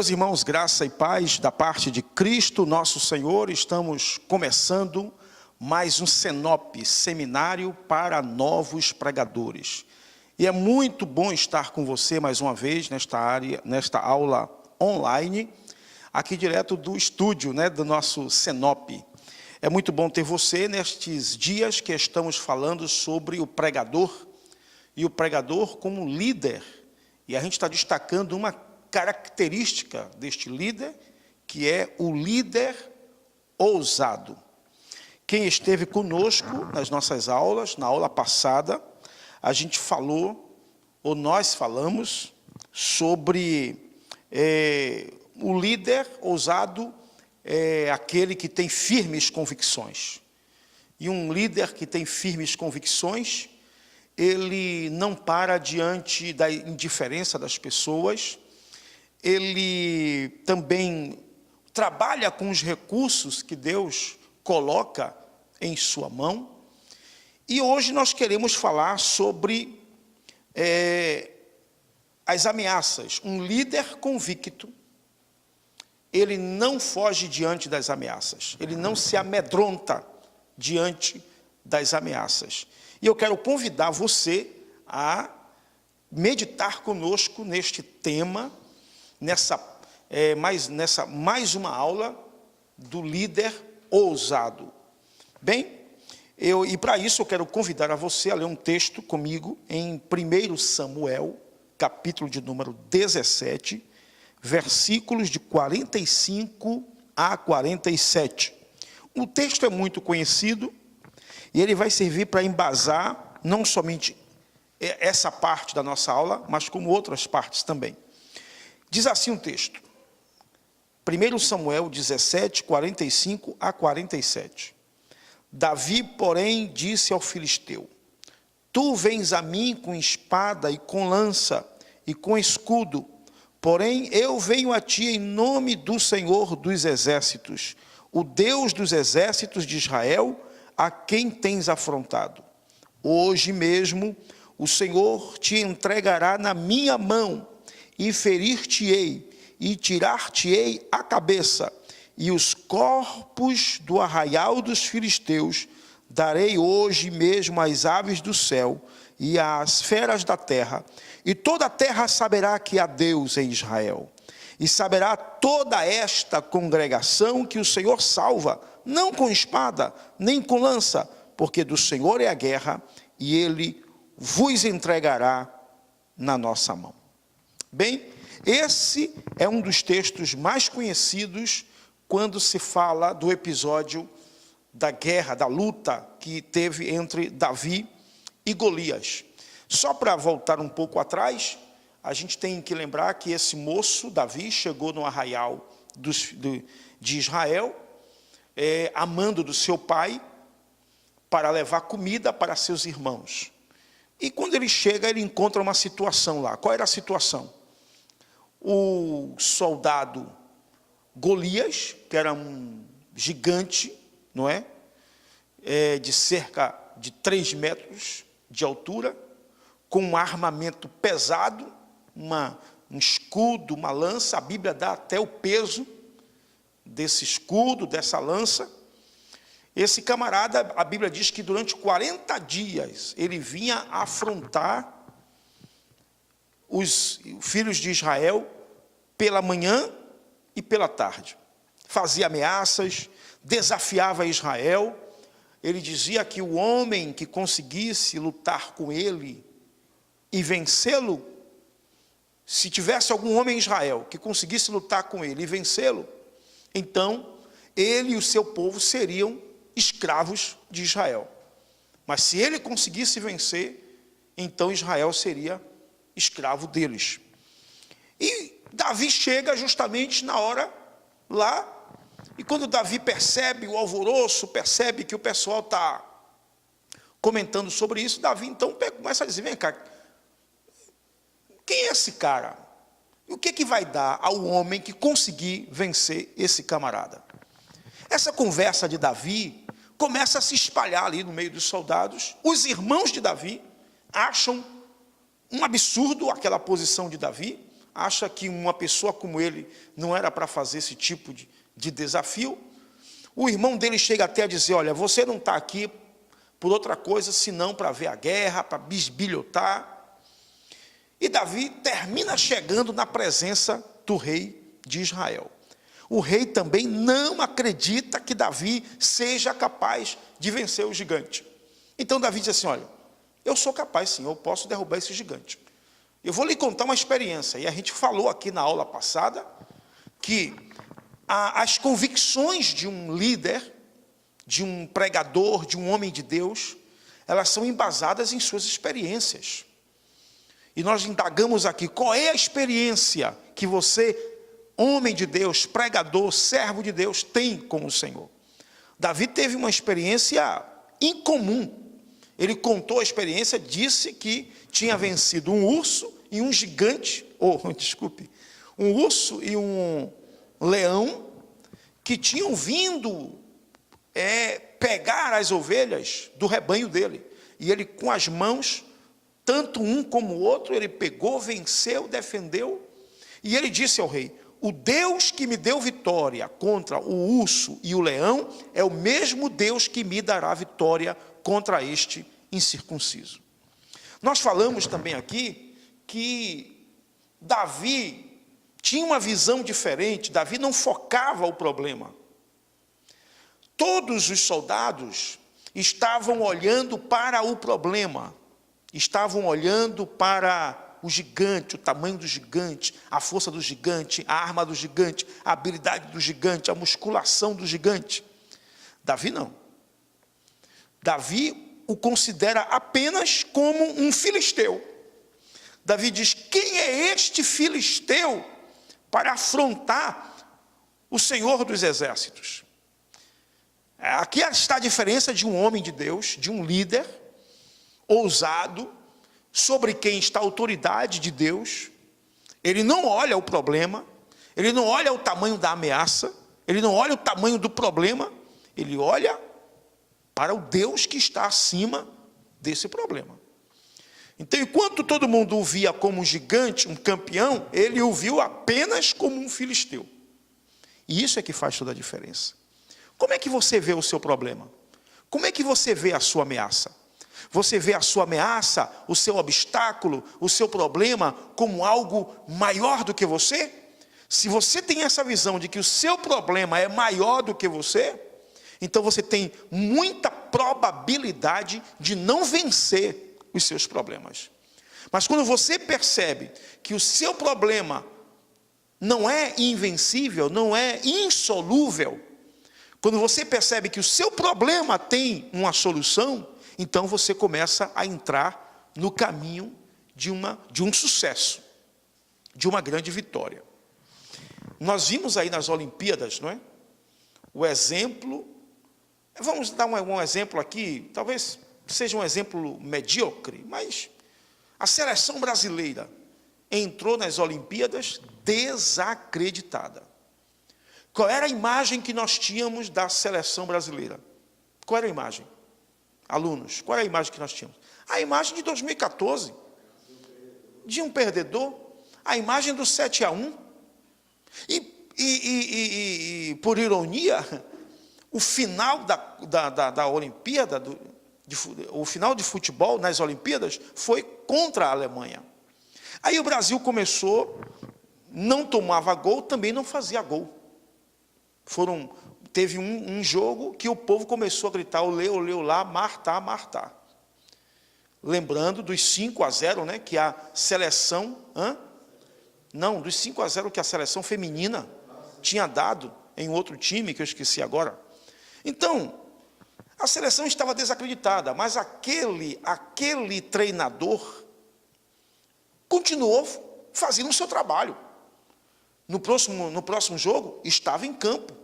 Meus irmãos, graça e paz da parte de Cristo, nosso Senhor, estamos começando mais um Senop, Seminário para Novos Pregadores. E é muito bom estar com você mais uma vez nesta aula online, aqui direto do estúdio, do nosso Senop. É muito bom ter você nestes dias que estamos falando sobre o pregador, e o pregador como líder. E a gente está destacando uma característica deste líder, que é o líder ousado. Quem esteve conosco nas nossas aulas, na aula passada, a gente falou, ou nós falamos, sobre o líder ousado é aquele que tem firmes convicções. E um líder que tem firmes convicções, ele não para diante da indiferença das pessoas, ele também trabalha com os recursos que Deus coloca em sua mão. E hoje nós queremos falar sobre as ameaças. Um líder convicto, ele não foge diante das ameaças, ele não se amedronta diante das ameaças. E eu quero convidar você a meditar conosco neste tema, nessa mais uma aula do líder ousado. Bem, e para isso eu quero convidar a você a ler um texto comigo em 1 Samuel, capítulo de número 17, versículos de 45 a 47. O texto é muito conhecido e ele vai servir para embasar não somente essa parte da nossa aula, mas como outras partes também. Diz assim o texto, 1 Samuel 17, 45 a 47. Davi, porém, disse ao filisteu, tu vens a mim com espada e com lança e com escudo, porém eu venho a ti em nome do Senhor dos exércitos, o Deus dos exércitos de Israel, a quem tens afrontado. Hoje mesmo o Senhor te entregará na minha mão, e ferir-te-ei, e tirar-te-ei a cabeça, e os corpos do arraial dos filisteus darei hoje mesmo às aves do céu e às feras da terra, e toda a terra saberá que há Deus em Israel. E saberá toda esta congregação que o Senhor salva, não com espada, nem com lança, porque do Senhor é a guerra, e Ele vos entregará na nossa mão. Bem, esse é um dos textos mais conhecidos quando se fala do episódio da guerra, da luta que teve entre Davi e Golias. Só para voltar um pouco atrás, a gente tem que lembrar que esse moço, Davi, chegou no arraial de Israel, a mando do seu pai, para levar comida para seus irmãos. E quando ele chega, ele encontra uma situação lá. Qual era a situação? O soldado Golias, que era um gigante, não é? De cerca de 3 metros de altura, com um armamento pesado, um escudo, uma lança. A Bíblia dá até o peso desse escudo, dessa lança. Esse camarada, a Bíblia diz que durante 40 dias ele vinha afrontar os filhos de Israel pela manhã e pela tarde. Fazia ameaças, desafiava Israel. Ele dizia que o homem que conseguisse lutar com ele e vencê-lo, se tivesse algum homem em Israel que conseguisse lutar com ele e vencê-lo, então ele e o seu povo seriam escravos de Israel. Mas se ele conseguisse vencer, então Israel seria escravo deles. E Davi chega justamente na hora lá, e quando Davi percebe o alvoroço, percebe que o pessoal está comentando sobre isso, Davi então começa a dizer, vem cá, quem é esse cara? E o que vai dar ao homem que conseguir vencer esse camarada? Essa conversa de Davi começa a se espalhar ali no meio dos soldados. Os irmãos de Davi acham um absurdo aquela posição de Davi, acha que uma pessoa como ele não era para fazer esse tipo de desafio. O irmão dele chega até a dizer, olha, você não está aqui por outra coisa, senão para ver a guerra, para bisbilhotar. E Davi termina chegando na presença do rei de Israel. O rei também não acredita que Davi seja capaz de vencer o gigante. Então Davi diz assim, olha, eu sou capaz sim, eu posso derrubar esse gigante. Eu vou lhe contar uma experiência, e a gente falou aqui na aula passada, que as convicções de um líder, de um pregador, de um homem de Deus, elas são embasadas em suas experiências. E nós indagamos aqui, qual é a experiência que você, homem de Deus, pregador, servo de Deus, tem com o Senhor? Davi teve uma experiência incomum. Ele contou a experiência, disse que tinha vencido um urso e um gigante, um urso e um leão, que tinham vindo pegar as ovelhas do rebanho dele. E ele, com as mãos, tanto um como o outro, ele pegou, venceu, defendeu. E ele disse ao rei, o Deus que me deu vitória contra o urso e o leão, é o mesmo Deus que me dará vitória contra este incircunciso. Nós falamos também aqui que Davi tinha uma visão diferente. Davi não focava o problema. Todos os soldados estavam olhando para o problema, estavam olhando para o gigante, o tamanho do gigante, a força do gigante, a arma do gigante, a habilidade do gigante, a musculação do gigante. Davi não. Davi o considera apenas como um filisteu. Davi diz, quem é este filisteu para afrontar o Senhor dos exércitos? Aqui está a diferença de um homem de Deus, de um líder ousado, sobre quem está a autoridade de Deus. Ele não olha o problema, ele não olha o tamanho da ameaça, ele não olha o tamanho do problema, ele olha para o Deus que está acima desse problema. Então, enquanto todo mundo o via como um gigante, um campeão, ele o viu apenas como um filisteu. E isso é que faz toda a diferença. Como é que você vê o seu problema? Como é que você vê a sua ameaça? Você vê a sua ameaça, o seu obstáculo, o seu problema como algo maior do que você? Se você tem essa visão de que o seu problema é maior do que você, então você tem muita probabilidade de não vencer os seus problemas. Mas quando você percebe que o seu problema não é invencível, não é insolúvel, quando você percebe que o seu problema tem uma solução, então você começa a entrar no caminho de um sucesso, de uma grande vitória. Nós vimos aí nas Olimpíadas, não é? O exemplo, vamos dar um exemplo aqui, talvez seja um exemplo medíocre, mas a seleção brasileira entrou nas Olimpíadas desacreditada. Qual era a imagem que nós tínhamos da seleção brasileira? Qual era a imagem? Alunos, qual era a imagem que nós tínhamos? A imagem de 2014, de um perdedor, a imagem do 7-1. E por ironia, o final da Olimpíada, o final de futebol nas Olimpíadas, foi contra a Alemanha. Aí o Brasil começou, não tomava gol, também não fazia gol. Teve um jogo que o povo começou a gritar, olê, olê, olá, Martá, Martá. Lembrando dos 5-0, né, que a seleção, dos 5-0 que a seleção feminina tinha dado em outro time, que eu esqueci agora. Então, a seleção estava desacreditada, mas aquele treinador continuou fazendo o seu trabalho. No próximo jogo, estava em campo.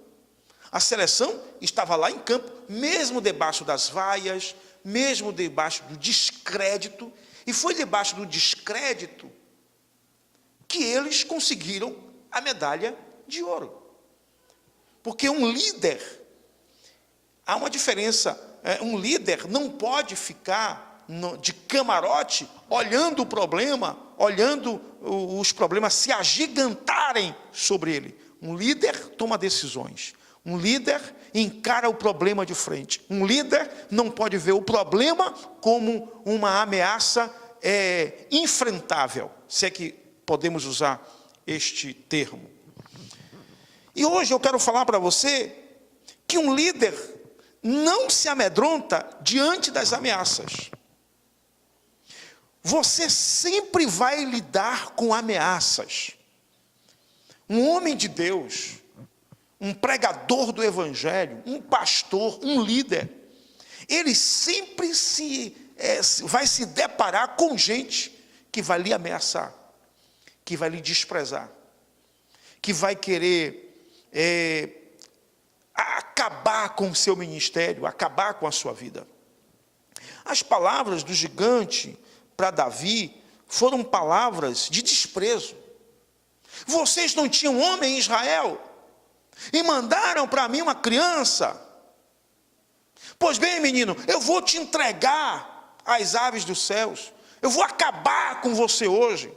A seleção estava lá em campo, mesmo debaixo das vaias, mesmo debaixo do descrédito, e foi debaixo do descrédito que eles conseguiram a medalha de ouro. Porque um líder, há uma diferença, um líder não pode ficar de camarote, olhando o problema, olhando os problemas se agigantarem sobre ele. Um líder toma decisões. Um líder encara o problema de frente. Um líder não pode ver o problema como uma ameaça enfrentável, se é que podemos usar este termo. E hoje eu quero falar para você que um líder não se amedronta diante das ameaças. Você sempre vai lidar com ameaças. Um homem de Deus, um pregador do evangelho, um pastor, um líder, ele sempre vai se deparar com gente que vai lhe ameaçar, que vai lhe desprezar, que vai querer acabar com o seu ministério, acabar com a sua vida. As palavras do gigante para Davi foram palavras de desprezo. Vocês não tinham homem em Israel e mandaram para mim uma criança? Pois bem, menino, eu vou te entregar às aves dos céus, eu vou acabar com você hoje.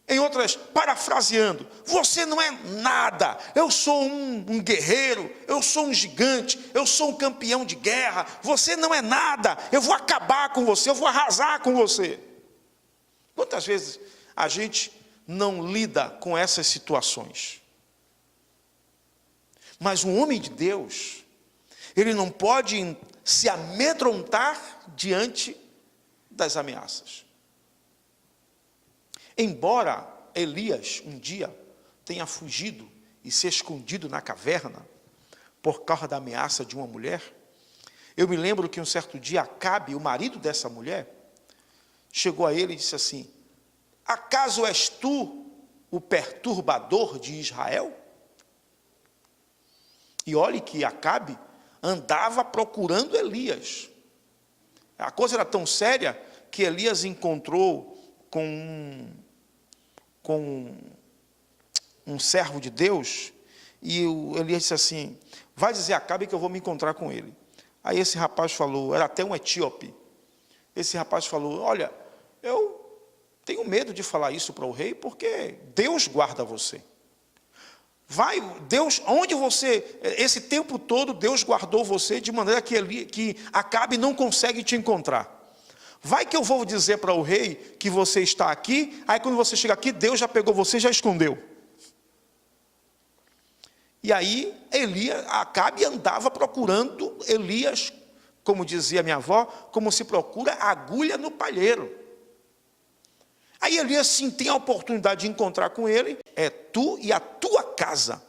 Em outras, parafraseando, você não é nada, eu sou um guerreiro, eu sou um gigante, eu sou um campeão de guerra, você não é nada, eu vou acabar com você, eu vou arrasar com você. Quantas vezes a gente não lida com essas situações? Mas um homem de Deus, ele não pode se amedrontar diante das ameaças. Embora Elias um dia tenha fugido e se escondido na caverna por causa da ameaça de uma mulher, eu me lembro que um certo dia Acabe, o marido dessa mulher, chegou a ele e disse assim: acaso és tu o perturbador de Israel? E olhe que Acabe andava procurando Elias. A coisa era tão séria que Elias encontrou com um servo de Deus, e Elias disse assim: vai dizer a Acabe que eu vou me encontrar com ele. Aí esse rapaz falou, era até um etíope, esse rapaz falou: olha, eu tenho medo de falar isso para o rei, porque Deus guarda você. Vai, Deus, onde você, esse tempo todo, Deus guardou você, de maneira que Acabe não consegue te encontrar. Vai que eu vou dizer para o rei que você está aqui, aí quando você chega aqui, Deus já pegou você e já escondeu. E aí, Acabe andava procurando Elias, como dizia minha avó, como se procura agulha no palheiro. Aí Elias sim tem a oportunidade de encontrar com ele: é tu e a tua casa,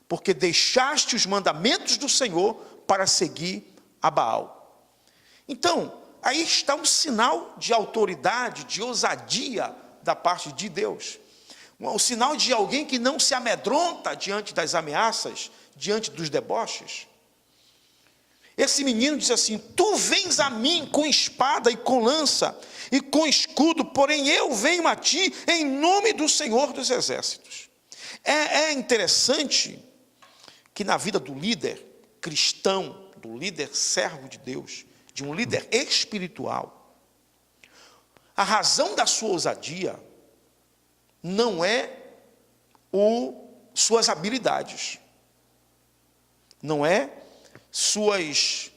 porque deixaste os mandamentos do Senhor para seguir a Baal. Então, aí está um sinal de autoridade, de ousadia da parte de Deus. O sinal de alguém que não se amedronta diante das ameaças, diante dos deboches. Esse menino diz assim: tu vens a mim com espada e com lança e com escudo, porém eu venho a ti em nome do Senhor dos Exércitos. É interessante que na vida do líder cristão, do líder servo de Deus, de um líder espiritual, a razão da sua ousadia não é suas habilidades, não é suas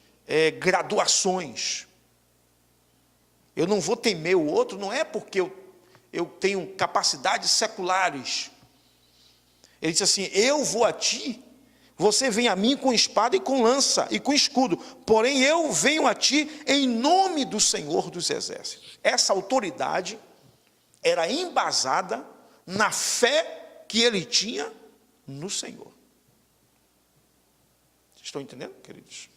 graduações. Eu não vou temer o outro, não é porque eu tenho capacidades seculares. Ele diz assim: eu vou a ti, você vem a mim com espada e com lança e com escudo, porém eu venho a ti em nome do Senhor dos Exércitos. Essa autoridade era embasada na fé que ele tinha no Senhor. Vocês estão entendendo, queridos?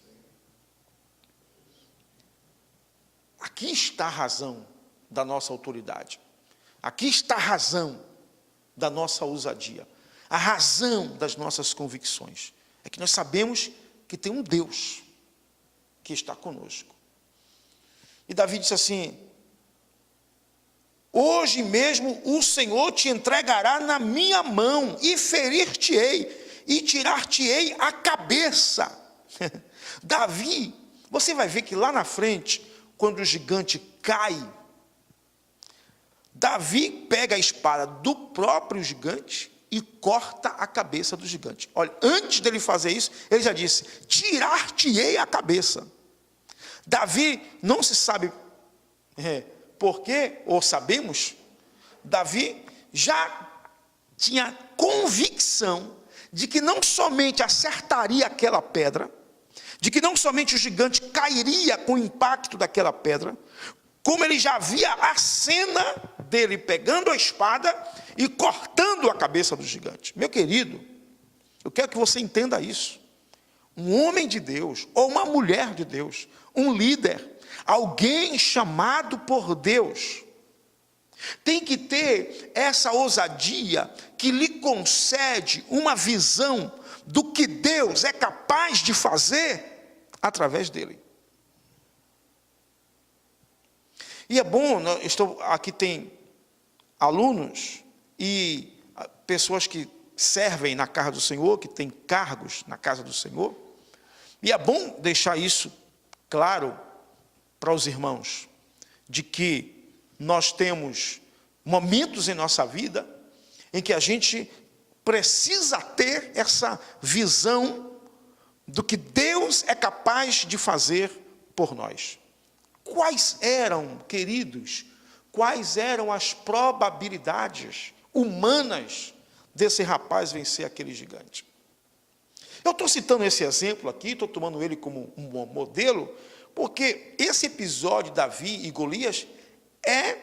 Aqui está a razão da nossa autoridade. Aqui está a razão da nossa ousadia. A razão das nossas convicções. É que nós sabemos que tem um Deus que está conosco. E Davi disse assim: hoje mesmo o Senhor te entregará na minha mão, e ferir-te-ei, e tirar-te-ei a cabeça. Davi, você vai ver que lá na frente, quando o gigante cai, Davi pega a espada do próprio gigante e corta a cabeça do gigante. Olha, antes dele fazer isso, ele já disse: tirar-te-ei a cabeça. Davi, não se sabe por quê, ou sabemos, Davi já tinha convicção de que não somente acertaria aquela pedra, de que não somente o gigante cairia com o impacto daquela pedra, como ele já via a cena dele pegando a espada e cortando a cabeça do gigante. Meu querido, eu quero que você entenda isso. Um homem de Deus, ou uma mulher de Deus, um líder, alguém chamado por Deus, tem que ter essa ousadia que lhe concede uma visão do que Deus é capaz de fazer através dele. E é bom, aqui tem alunos e pessoas que servem na casa do Senhor, que têm cargos na casa do Senhor, e é bom deixar isso claro para os irmãos, de que nós temos momentos em nossa vida em que a gente precisa ter essa visão do que Deus é capaz de fazer por nós. Quais eram, queridos, quais eram as probabilidades humanas desse rapaz vencer aquele gigante? Eu estou citando esse exemplo aqui, estou tomando ele como um bom modelo, porque esse episódio de Davi e Golias é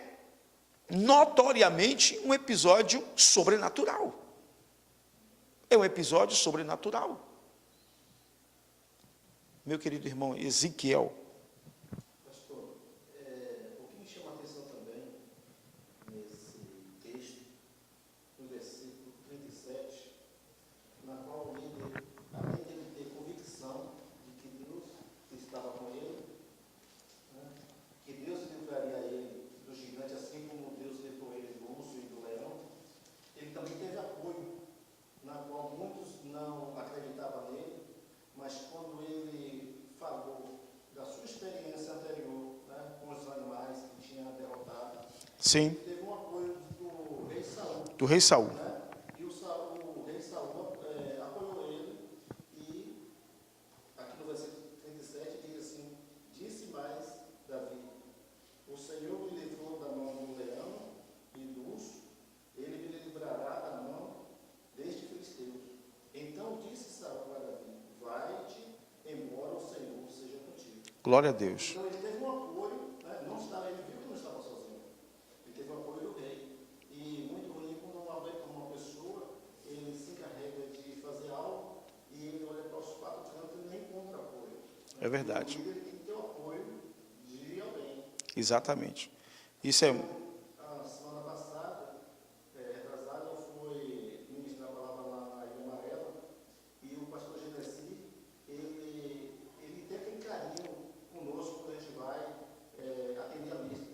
notoriamente um episódio sobrenatural. É um episódio sobrenatural. Meu querido irmão Ezequiel, o que me chama a atenção também nesse texto, no versículo 37, na qual o líder, além de ele ter convicção de que Deus estava com ele, né, que Deus livraria ele do gigante, assim como Deus livrou ele do urso e do leão, ele também teve apoio, na qual muitos não acreditavam nele, mas quando ele falou da sua experiência anterior, né, com os animais que tinha derrotado, sim, teve um apoio do rei Saul. do rei Saul. Né, e o rei Saul apoiou ele, e aqui no versículo 37 diz assim: disse mais Davi: o Senhor me livrou da mão do leão e do urso, ele me livrará da mão deste filisteu. Então disse Saul a Davi: vai-te, embora o Senhor seja contigo. Glória a Deus. Então ele teve um apoio, né? Ele viu que não estava sozinho. Ele teve o apoio do rei. E muito ruim quando uma pessoa, ele se encarrega de fazer algo e ele olha para os quatro cantos e nem encontra apoio. Né? É verdade. O líder tem que ter o apoio de alguém. Exatamente. Isso é... A semana passada, retrasada, eu fui ministrar a palavra lá na Ilha Amarela e o pastor Genesi, ele tem aquele carinho conosco quando a gente vai atender a missa.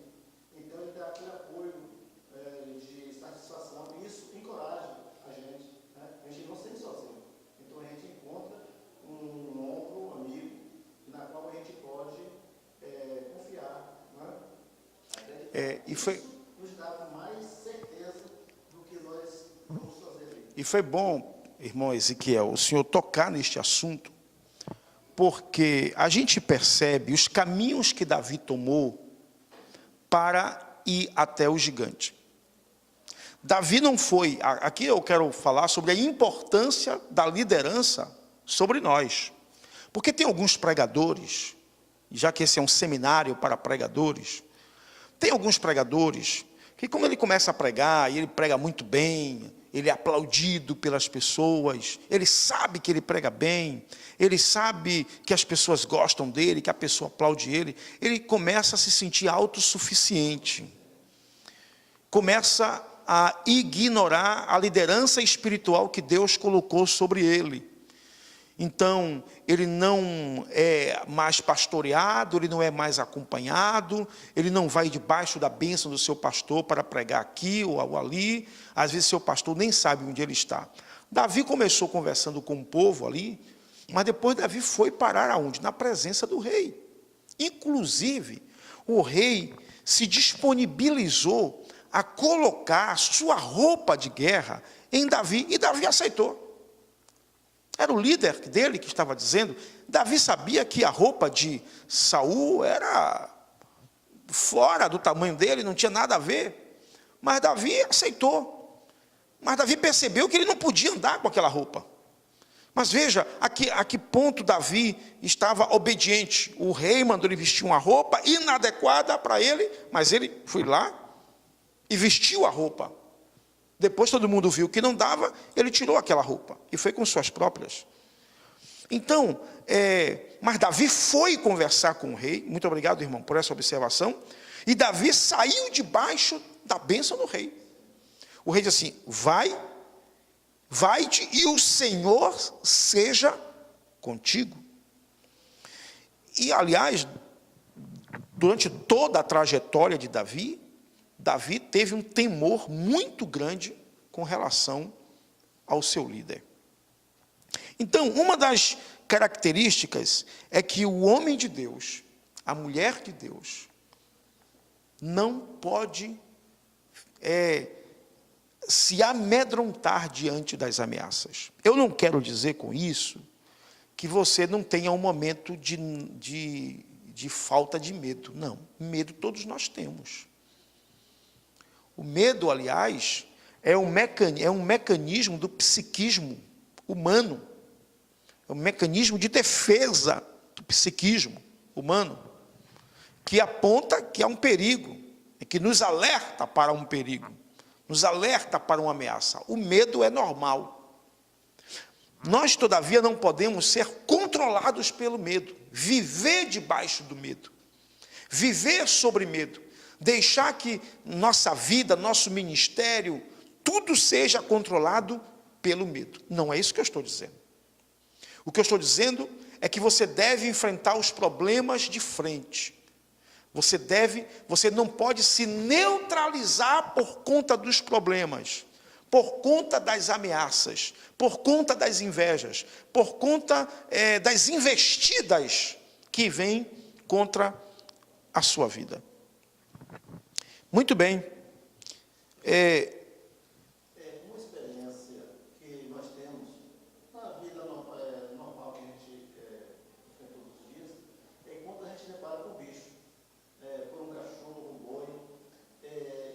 Então ele dá aquele apoio de satisfação e isso encoraja a gente. Né? A gente não se sente sozinho. Então a gente encontra um ombro amigo na qual a gente pode confiar. Né? e foi... nos dá mais certeza do que nós vamos fazer. E foi bom, irmão Ezequiel, o senhor tocar neste assunto, porque a gente percebe os caminhos que Davi tomou para ir até o gigante. Davi não foi... Aqui eu quero falar sobre a importância da liderança sobre nós. Porque tem alguns pregadores, já que esse é um seminário para pregadores, tem alguns pregadores que, como ele começa a pregar, e ele prega muito bem, ele é aplaudido pelas pessoas, ele sabe que ele prega bem, ele sabe que as pessoas gostam dele, que a pessoa aplaude ele começa a se sentir autossuficiente, começa a ignorar a liderança espiritual que Deus colocou sobre ele. Então, ele não é mais pastoreado, ele não é mais acompanhado, ele não vai debaixo da bênção do seu pastor para pregar aqui ou ali. Às vezes, seu pastor nem sabe onde ele está. Davi começou conversando com o povo ali, mas depois Davi foi parar aonde? Na presença do rei. Inclusive, o rei se disponibilizou a colocar sua roupa de guerra em Davi, e Davi aceitou. Era o líder dele que estava dizendo. Davi sabia que a roupa de Saul era fora do tamanho dele, não tinha nada a ver, mas Davi aceitou. Mas Davi percebeu que ele não podia andar com aquela roupa. Mas veja, a que ponto Davi estava obediente. O rei mandou ele vestir uma roupa inadequada para ele, mas ele foi lá e vestiu a roupa. Depois todo mundo viu que não dava, ele tirou aquela roupa e foi com suas próprias. Então, mas Davi foi conversar com o rei. Muito obrigado, irmão, por essa observação. E Davi saiu debaixo da bênção do rei. O rei disse assim: vai-te e o Senhor seja contigo. E, aliás, durante toda a trajetória de Davi, Davi teve um temor muito grande com relação ao seu líder. Então, uma das características é que o homem de Deus, a mulher de Deus, não pode se amedrontar diante das ameaças. Eu não quero dizer com isso que você não tenha um momento de falta de medo. Não, medo todos nós temos. O medo, aliás, é um mecanismo do psiquismo humano. É um mecanismo de defesa do psiquismo humano, que aponta que há um perigo, e que nos alerta para um perigo, nos alerta para uma ameaça. O medo é normal. Nós, todavia, não podemos ser controlados pelo medo, viver debaixo do medo, viver sobre medo, deixar que nossa vida, nosso ministério, tudo seja controlado pelo medo. Não é isso que eu estou dizendo. O que eu estou dizendo é que você deve enfrentar os problemas de frente. Você não pode se neutralizar por conta dos problemas, por conta das ameaças, por conta das invejas, por conta das investidas que vêm contra a sua vida. Muito bem. Uma experiência que nós temos na vida normal que a gente tem todos os dias, é quando a gente depara com um bicho, por um cachorro, um boi.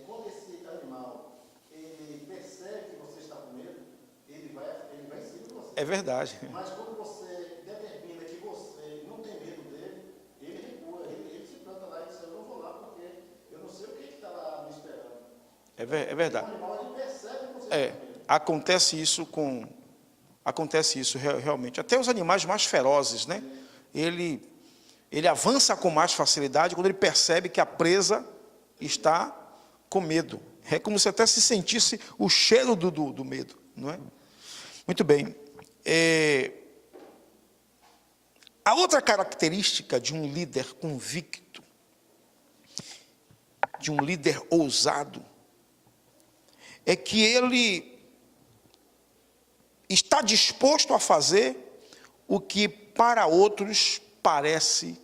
Quando esse animal ele percebe que você está com medo, ele vai em cima de você. É verdade. Mas quando você determina que você não tem medo dele, ele recua, ele se planta lá e diz: eu não vou lá porque eu não sei o que está lá me esperando. É verdade. O animal ele percebe que você está com medo. Acontece isso realmente. Até os animais mais ferozes, né? Ele avança com mais facilidade quando ele percebe que a presa está com medo. É como se até se sentisse o cheiro do medo, não é? Muito bem. A outra característica de um líder convicto, de um líder ousado, é que ele está disposto a fazer o que para outros parece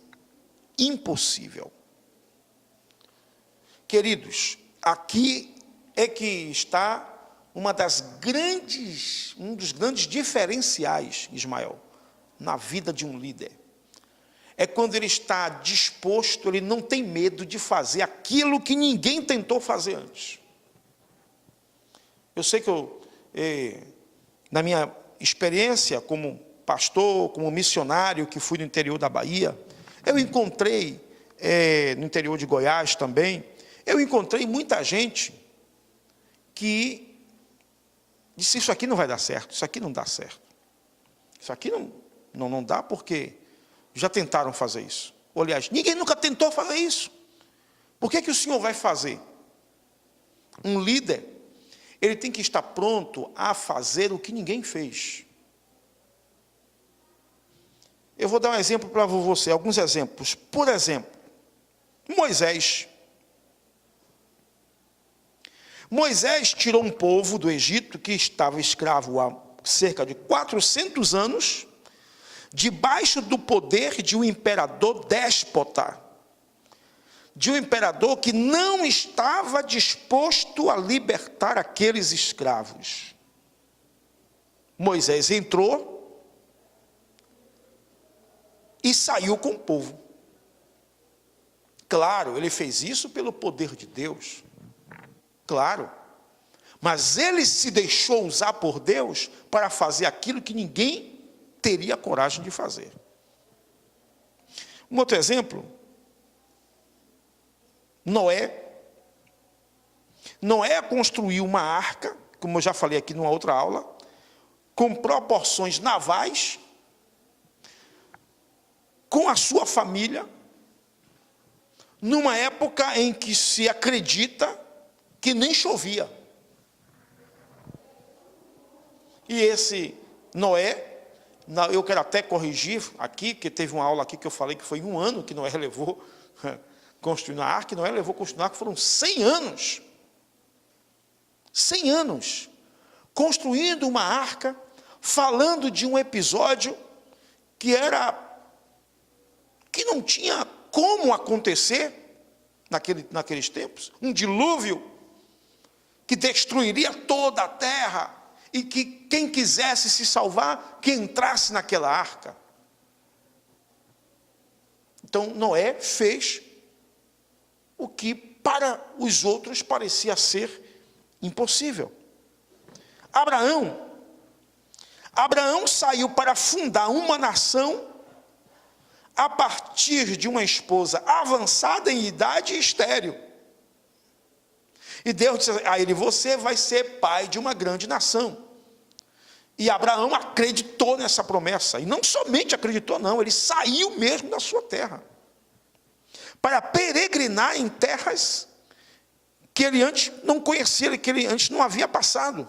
impossível. Queridos, aqui é que está um dos grandes diferenciais, Ismael, na vida de um líder. É quando ele está disposto, ele não tem medo de fazer aquilo que ninguém tentou fazer antes. Eu sei que na minha experiência como pastor, como missionário que fui no interior da Bahia, eu encontrei, no interior de Goiás também, eu encontrei muita gente que disse: isso aqui não vai dar certo, isso aqui não dá certo. Isso aqui não dá porque já tentaram fazer isso. Ou, aliás, ninguém nunca tentou fazer isso. Por que o senhor vai fazer? Um líder, ele tem que estar pronto a fazer o que ninguém fez. Eu vou dar um exemplo para você, alguns exemplos. Por exemplo, Moisés. Moisés tirou um povo do Egito que estava escravo há cerca de 400 anos, debaixo do poder de um imperador déspota. de um imperador que não estava disposto a libertar aqueles escravos. Moisés entrou e saiu com o povo. Claro, ele fez isso pelo poder de Deus. Claro. Mas ele se deixou usar por Deus para fazer aquilo que ninguém teria coragem de fazer. Um outro exemplo, Noé. Noé construiu uma arca, como eu já falei aqui numa outra aula, com proporções navais, com a sua família, numa época em que se acredita que nem chovia. E esse Noé, eu quero até corrigir aqui, que teve uma aula aqui que eu falei que foi 1 ano que Noé levou construindo a arca, e Noé levou construindo a arca, foram 100 anos. 100 anos. Construindo uma arca, falando de um episódio que não tinha como acontecer naqueles tempos, um dilúvio que destruiria toda a terra, e que quem quisesse se salvar, que entrasse naquela arca. Então Noé fez o que para os outros parecia ser impossível. Abraão saiu para fundar uma nação a partir de uma esposa avançada em idade e estéril. E Deus disse a ele: você vai ser pai de uma grande nação. E Abraão acreditou nessa promessa. E não somente acreditou, não, ele saiu mesmo da sua terra para peregrinar em terras que ele antes não conhecia, que ele antes não havia passado.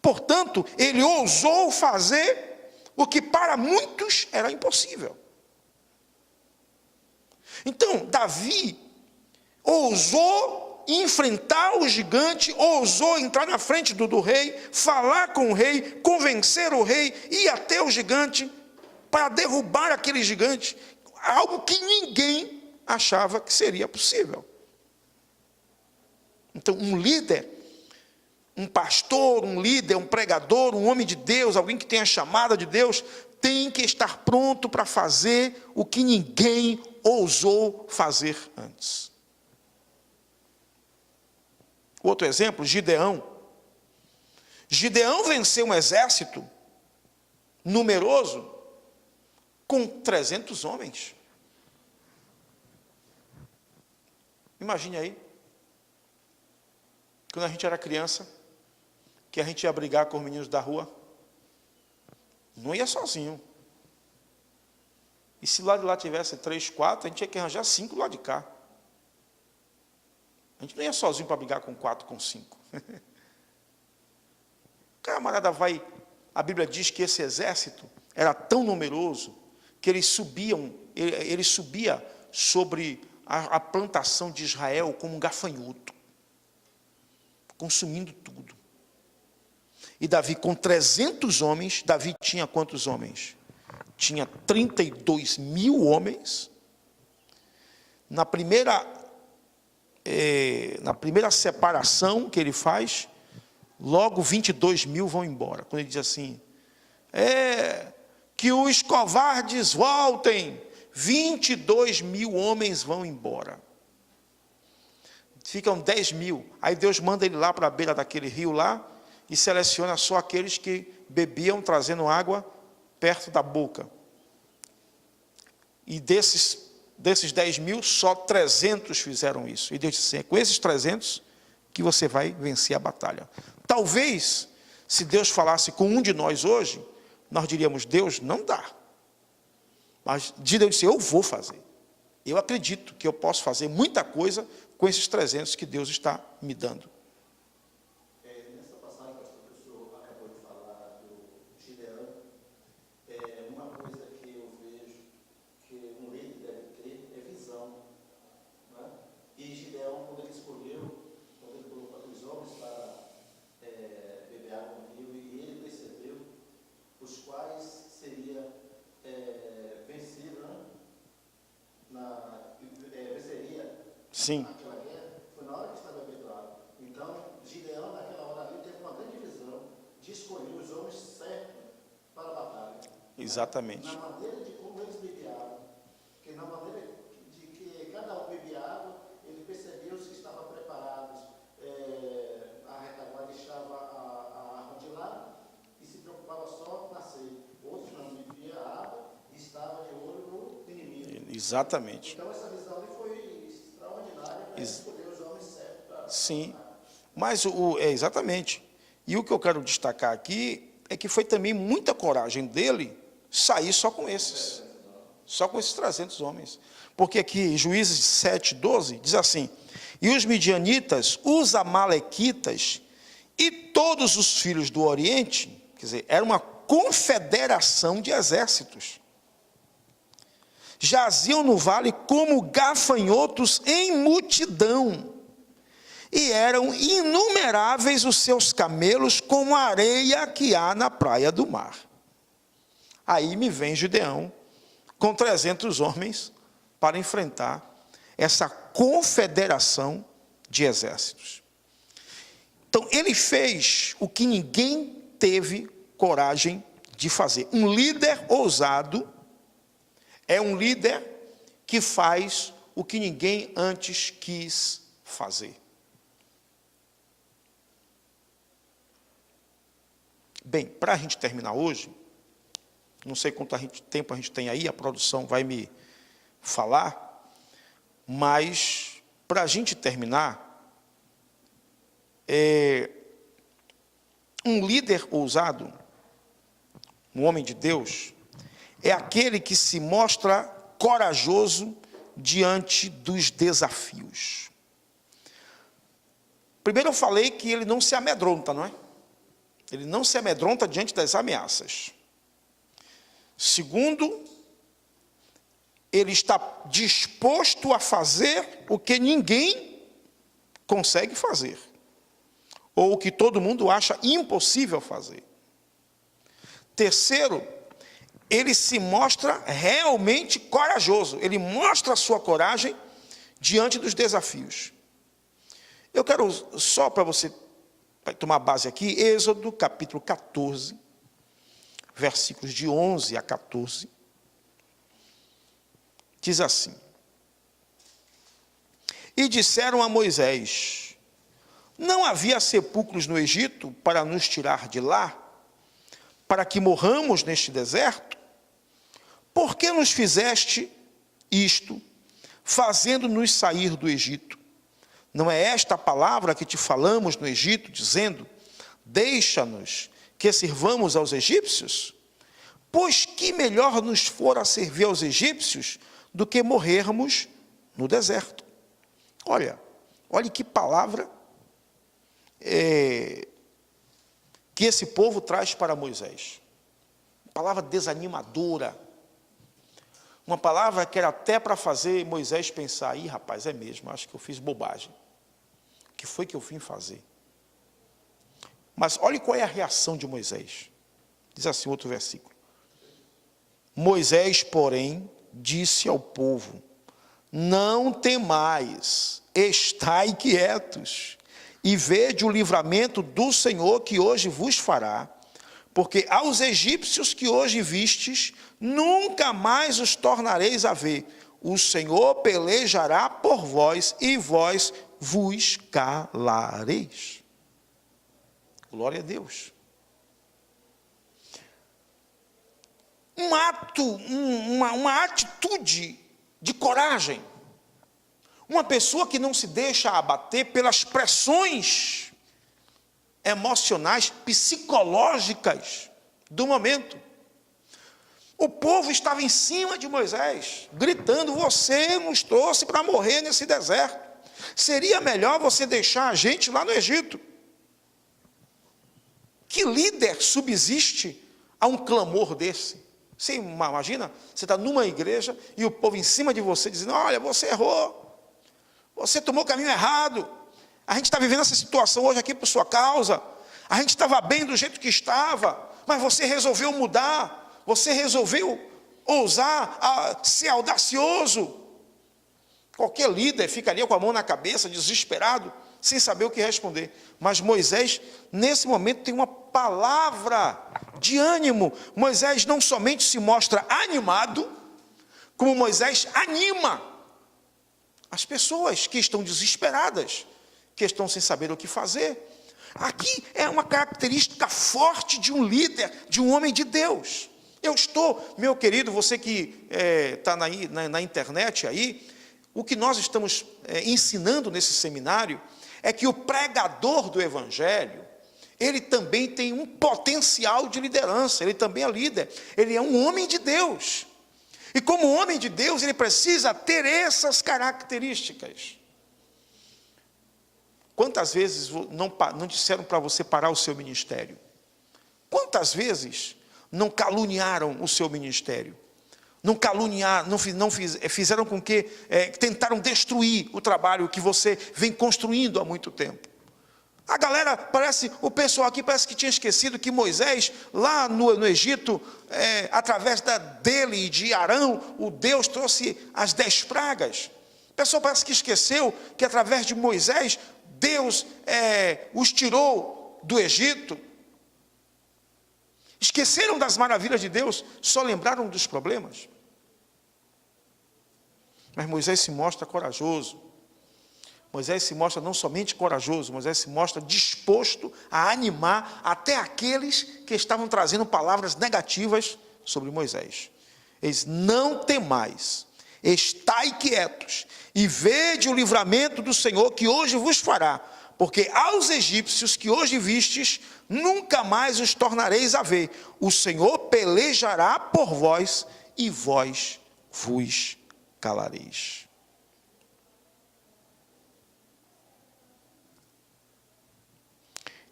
Portanto, ele ousou fazer o que para muitos era impossível. Então, Davi ousou enfrentar o gigante, ousou entrar na frente do rei, falar com o rei, convencer o rei, ir até o gigante, para derrubar aquele gigante, algo que ninguém achava que seria possível. Então, um líder, um pastor, um líder, um pregador, um homem de Deus, alguém que tenha a chamada de Deus, tem que estar pronto para fazer o que ninguém ousou fazer antes. Outro exemplo, Gideão. Gideão venceu um exército numeroso com 300 homens. Imagine aí, quando a gente era criança, que a gente ia brigar com os meninos da rua, não ia sozinho. E se lá de lá tivesse 3, 4, a gente tinha que arranjar 5 lá de cá. A gente não ia sozinho para brigar com 4, com 5. O camarada vai... A Bíblia diz que esse exército era tão numeroso que ele subia sobre a plantação de Israel como um gafanhoto, consumindo tudo. E Davi, com 300 homens, Davi tinha quantos homens? Tinha 32 mil homens. Na primeira separação que ele faz, logo 22 mil vão embora. Quando ele diz assim, que os covardes voltem, 22 mil homens vão embora. Ficam 10 mil. Aí Deus manda ele lá para a beira daquele rio lá, e seleciona só aqueles que bebiam, trazendo água perto da boca. E desses 10 mil, só 300 fizeram isso. E Deus disse assim, é com esses 300 que você vai vencer a batalha. Talvez, se Deus falasse com um de nós hoje, nós diríamos, Deus, não dá. Mas Deus disse, eu vou fazer. Eu acredito que eu posso fazer muita coisa com esses 300 que Deus está me dando. Nessa passagem que o professor acabou de falar do Gideão, uma coisa que eu vejo que um líder deve ter é visão. Né? E Gideão, quando ele colocou aqueles homens para beber água no rio, e ele percebeu os quais seria vencido, né? Sim. aquela guerra, foi na hora que estava amedroado. Então, Gideão, naquela hora ali, teve uma grande visão de escolher os homens certos para a batalha. Exatamente. Na maneira de como eles bebiam água, porque na maneira de que cada um bebia água, ele percebia os que estavam preparados. A retaguarda deixava a arma de lado e se preocupava só com nascer. Outros não bebia água e estava de olho no inimigo. Exatamente. Então essa visão ali foi extraordinária para escolher os homens certos para... Sim. Mas exatamente. E o que eu quero destacar aqui é que foi também muita coragem dele sair só com esses. Só com esses 300 homens. Porque aqui, Juízes 7:12, diz assim: e os midianitas, os amalequitas e todos os filhos do Oriente, quer dizer, era uma confederação de exércitos, jaziam no vale como gafanhotos em multidão, e eram inumeráveis os seus camelos como a areia que há na praia do mar. Aí me vem Gideão com 300 homens para enfrentar essa confederação de exércitos. Então, ele fez o que ninguém teve coragem de fazer. Um líder ousado é um líder que faz o que ninguém antes quis fazer. Bem, para a gente terminar hoje, não sei quanto tempo a gente tem aí, a produção vai me falar, mas para a gente terminar, um líder ousado, um homem de Deus, é aquele que se mostra corajoso diante dos desafios. Primeiro eu falei que ele não se amedronta, não é? Ele não se amedronta diante das ameaças. Segundo, ele está disposto a fazer o que ninguém consegue fazer, ou o que todo mundo acha impossível fazer. Terceiro, ele se mostra realmente corajoso, ele mostra a sua coragem diante dos desafios. Eu quero só para você tomar base aqui, Êxodo capítulo 14, versículos de 11 a 14, diz assim: e disseram a Moisés: não havia sepulcros no Egito para nos tirar de lá, para que morramos neste deserto? Por que nos fizeste isto, fazendo-nos sair do Egito? Não é esta a palavra que te falamos no Egito, dizendo: deixa-nos que sirvamos aos egípcios? Pois que melhor nos fora servir aos egípcios do que morrermos no deserto. Olha que palavra que esse povo traz para Moisés. Uma palavra desanimadora. Uma palavra que era até para fazer Moisés pensar: ih, rapaz, é mesmo, acho que eu fiz bobagem. O que foi que eu vim fazer? Mas olhe qual é a reação de Moisés. Diz assim outro versículo: Moisés, porém, disse ao povo: não temais, estai quietos, e vede o livramento do Senhor que hoje vos fará, porque aos egípcios que hoje vistes, nunca mais os tornareis a ver. O Senhor pelejará por vós, e vós vos calareis. Glória a Deus. Um ato, uma atitude de coragem. Uma pessoa que não se deixa abater pelas pressões emocionais, psicológicas do momento. O povo estava em cima de Moisés, gritando: você nos trouxe para morrer nesse deserto. Seria melhor você deixar a gente lá no Egito. Que líder subsiste a um clamor desse? Você imagina, você está numa igreja e o povo em cima de você dizendo: olha, você errou, você tomou o caminho errado, a gente está vivendo essa situação hoje aqui por sua causa, a gente estava bem do jeito que estava, mas você resolveu mudar, você resolveu ousar a ser audacioso. Qualquer líder ficaria com a mão na cabeça, desesperado, sem saber o que responder. Mas Moisés, nesse momento, tem uma palavra de ânimo. Moisés não somente se mostra animado, como Moisés anima as pessoas que estão desesperadas, que estão sem saber o que fazer. Aqui é uma característica forte de um líder, de um homem de Deus. Eu estou, meu querido, você que está na internet aí, o que nós estamos ensinando nesse seminário é que o pregador do Evangelho, ele também tem um potencial de liderança, ele também é líder, ele é um homem de Deus. E como homem de Deus, ele precisa ter essas características. Quantas vezes não disseram para você parar o seu ministério? Quantas vezes não caluniaram o seu ministério? Não caluniaram, fizeram com que, tentaram destruir o trabalho que você vem construindo há muito tempo. A galera, o pessoal aqui parece que tinha esquecido que Moisés, lá no Egito, através dele e de Arão, o Deus trouxe as 10 pragas. O pessoal parece que esqueceu que através de Moisés, Deus os tirou do Egito. Esqueceram das maravilhas de Deus, só lembraram dos problemas. Mas Moisés se mostra corajoso. Moisés se mostra não somente corajoso, Moisés se mostra disposto a animar até aqueles que estavam trazendo palavras negativas sobre Moisés. Eles: não temais, estai quietos e vede o livramento do Senhor que hoje vos fará, porque aos egípcios que hoje vistes, nunca mais os tornareis a ver. O Senhor pelejará por vós e vós vos calareis.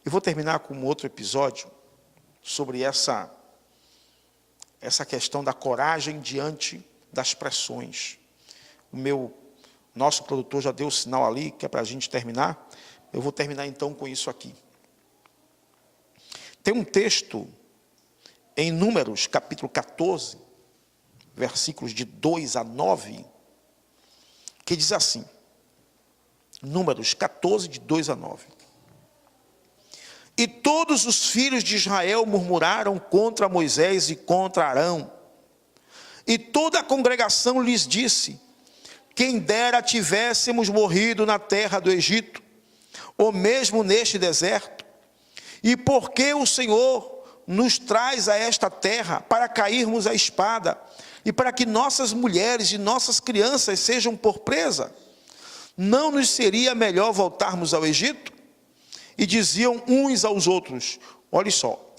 Eu vou terminar com um outro episódio sobre essa questão da coragem diante das pressões. Nosso produtor já deu o sinal ali, que é para a gente terminar. Eu vou terminar então com isso aqui. Tem um texto em Números, capítulo 14, versículos de 2 a 9, que diz assim, Números 14, de 2 a 9. E todos os filhos de Israel murmuraram contra Moisés e contra Arão. E toda a congregação lhes disse: quem dera tivéssemos morrido na terra do Egito, ou mesmo neste deserto. E por que o Senhor nos traz a esta terra para cairmos à espada, e para que nossas mulheres e nossas crianças sejam por presa? Não nos seria melhor voltarmos ao Egito? E diziam uns aos outros, olha só,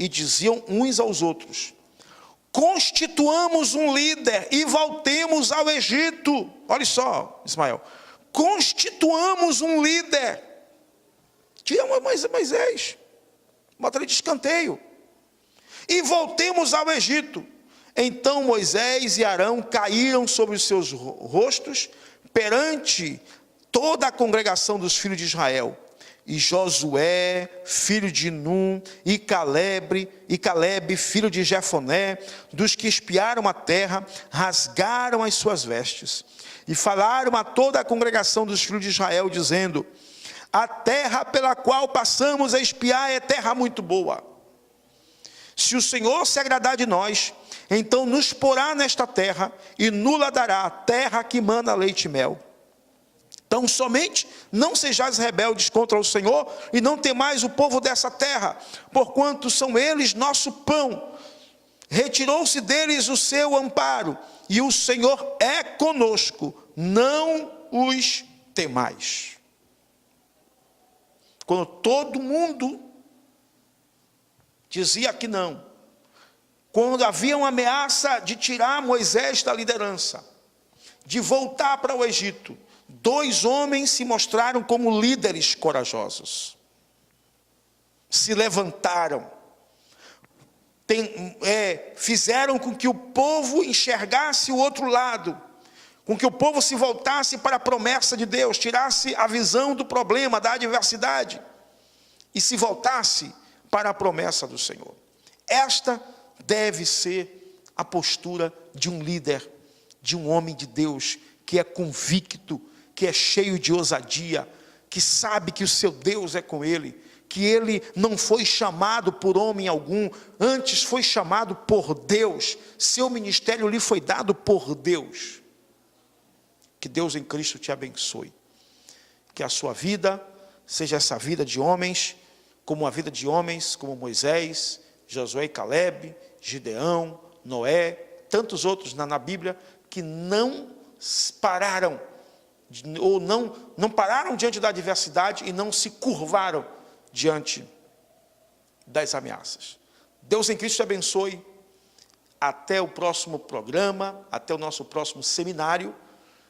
constituamos um líder e voltemos ao Egito. Olha só, Ismael, constituamos um líder. Tira Moisés, bota ele de escanteio. E voltemos ao Egito. Então Moisés e Arão caíram sobre os seus rostos perante toda a congregação dos filhos de Israel. E Josué, filho de Num, e Caleb, filho de Jefoné, dos que espiaram a terra, rasgaram as suas vestes. E falaram a toda a congregação dos filhos de Israel, dizendo: a terra pela qual passamos a espiar é terra muito boa. Se o Senhor se agradar de nós, então nos porá nesta terra, e nula dará, terra que mana leite e mel. Então somente não sejais rebeldes contra o Senhor, e não temais o povo dessa terra, porquanto são eles nosso pão. Retirou-se deles o seu amparo, e o Senhor é conosco, não os temais. Quando todo mundo dizia que não, quando havia uma ameaça de tirar Moisés da liderança, de voltar para o Egito, 2 homens se mostraram como líderes corajosos. Se levantaram, fizeram com que o povo enxergasse o outro lado, com que o povo se voltasse para a promessa de Deus, tirasse a visão do problema, da adversidade, e se voltasse para a promessa do Senhor. Esta deve ser a postura de um líder, de um homem de Deus, que é convicto que é cheio de ousadia, que sabe que o seu Deus é com ele, que ele não foi chamado por homem algum, antes foi chamado por Deus, seu ministério lhe foi dado por Deus. Que Deus em Cristo te abençoe, que a sua vida seja essa vida de homens, como a vida de homens como Moisés, Josué e Caleb, Gideão, Noé, tantos outros na Bíblia, que não pararam, ou não pararam diante da adversidade e não se curvaram diante das ameaças. Deus em Cristo te abençoe. Até o próximo programa, até o nosso próximo seminário.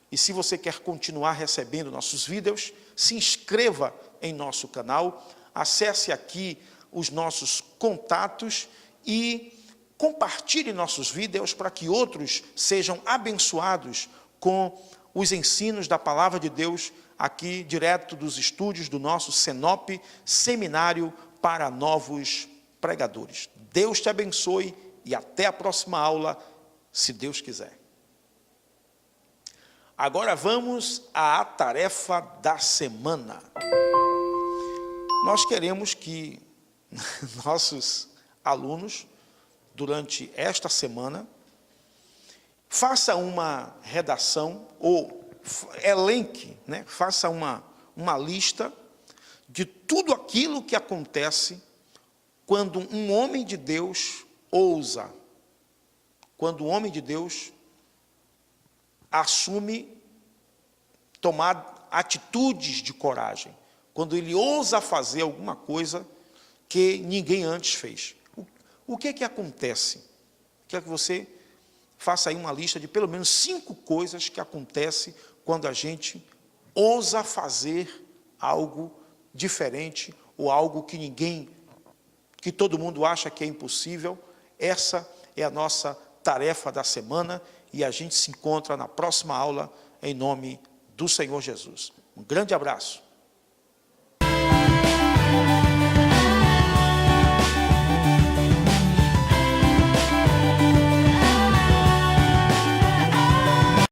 E se você quer continuar recebendo nossos vídeos, se inscreva em nosso canal, acesse aqui os nossos contatos e compartilhe nossos vídeos para que outros sejam abençoados com os ensinos da Palavra de Deus, aqui direto dos estúdios do nosso Senop, Seminário para Novos Pregadores. Deus te abençoe e até a próxima aula, se Deus quiser. Agora vamos à tarefa da semana. Nós queremos que nossos alunos, durante esta semana, faça uma redação ou elenque, faça uma lista de tudo aquilo que acontece quando um homem de Deus ousa, quando um homem de Deus assume tomar atitudes de coragem, quando ele ousa fazer alguma coisa que ninguém antes fez. O que é que acontece? Quero que você faça aí uma lista de pelo menos 5 coisas que acontecem quando a gente ousa fazer algo diferente ou algo que todo mundo acha que é impossível. Essa é a nossa tarefa da semana e a gente se encontra na próxima aula em nome do Senhor Jesus. Um grande abraço.